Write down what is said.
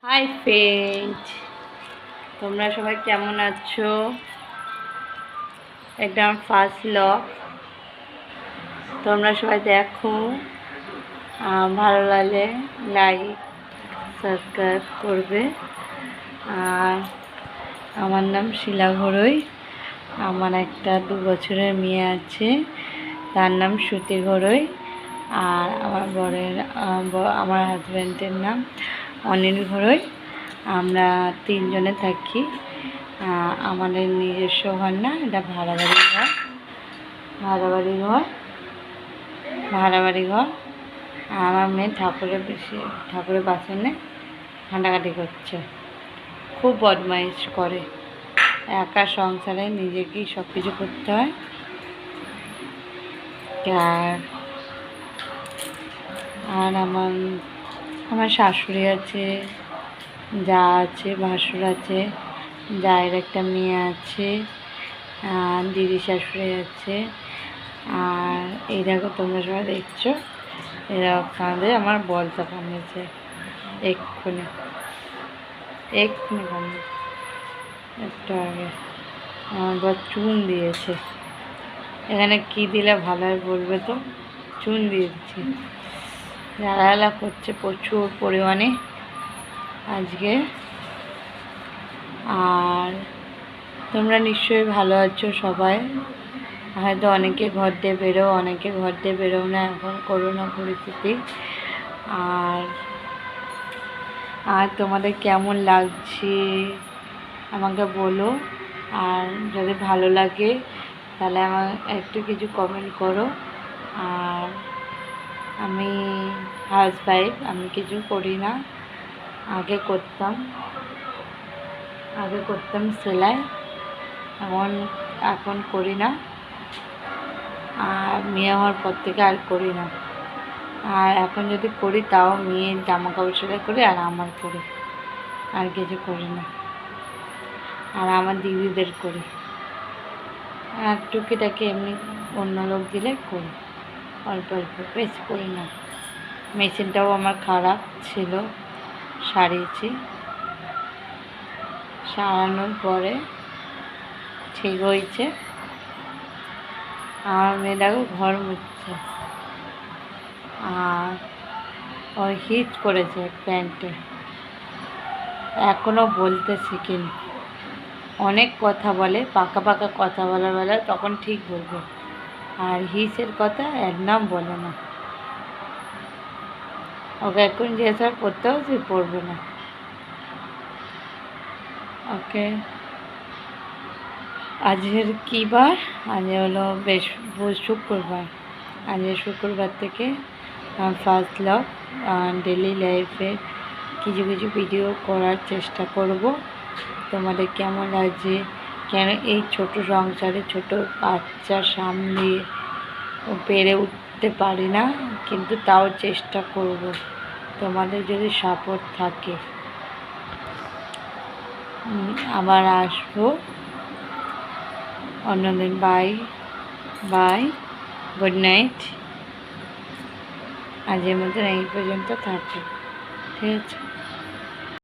Hi friend, তোমরা সবাই কেমন আছো? একদম ফার্স্ট ব্লগ তোমরা সবাই দেখো, ভালো লাগলে লাইক সাবস্ক্রাইব করবে। আর আমার নাম শিলা ঘরুই। আমার একটা 2 বছরের মেয়ে আছে, তার নাম শ্রুতি ঘরুই। আর আমার আমার হাজব্যান্ডের নাম অনিল ঘরুই। আমরা 3 জনে থাকি। আমাদের নিজস্ব ঘর না, এটা ভাড়া বাড়ি ঘর। আমার মেয়ে ঠাকুরের বাসনে হাঁটাহাঁটি করছে, খুব বদমাইশ করে। একা সংসারে নিজেকেই সব কিছু করতে হয়। আর আমার শাশুড়ি আছে, যা আছে, ভাসুর আছে, জায়ের একটা মেয়ে আছে, দিদি শাশুড়ি আছে। আর এই দেখো, তোমরা সবাই দেখছো, এরা কাঁদে। আমার বলটা কামিয়েছে এক্ষুনি কামিয়েছে একটু আগে। আমার বর চুন দিয়েছে। এখানে কি দিলে ভালো হয় বলবে তো? চুন দিয়ে দিচ্ছি। জ্বালা করছে প্রচুর পরিমাণে আজকে। আর তোমরা নিশ্চয়ই ভালো আছো সবাই। হয়তো অনেকে ঘর দিয়ে বেরো, অনেকে ঘর দিয়ে বেরো না, এখন করোনা পরিস্থিতি। আর তোমাদের কেমন লাগছে আমাকে বলো। আর যদি ভালো লাগে তাহলে আমার একটু কিছু কমেন্ট করো। আর আমি হাউসওয়াইফ, আমি কিছু করি না। আগে করতাম সেলাই, এখন করি না। আর মেয়ে হওয়ার পর থেকে আর করি না। আর এখন যদি করি তাও মেয়ের জামা কাপড় সেলাই করি আর আমার করি, আর কিছু করি না। আর আমার দিদিদের করি, আর টুকিটাকি এমনি অন্য লোক দিলে করি, অল্প অল্প, বেশি করি না। মেশিনটাও আমার খারাপ ছিল, সারিয়েছি। সারানোর পরে ঠিক হয়েছে। আমার মেয়েটাকে ঘর মুছছে। আর ওই হিট করেছে প্যান্টে, এখনও বলতে শিখিনি। অনেক কথা বলে, পাকা কথা বলার বেলায় তখন ঠিক বলবে। আর হিসের কথা একদম বলে না। ওকে এখন জিজ্ঞাসা করতেও সে পড়বে না। ওকে, আজকের কী বার? আজ হলো শুক্রবার। আজকে শুক্রবার থেকে ফার্স্ট ব্লগ ডেলি লাইফে কিছু ভিডিও করার চেষ্টা করব। তোমাদের কেমন লাগছে? কেন এই ছোট সংসারে ছোট বাচ্চার সামনে পেরে উঠতে পারি না, কিন্তু তাও চেষ্টা করব। তোমাদের যদি সাপোর্ট থাকে আবার আসবো অন্যদিন। Bye, good night. আজকের মতন এই পর্যন্ত থাকবে, ঠিক আছে?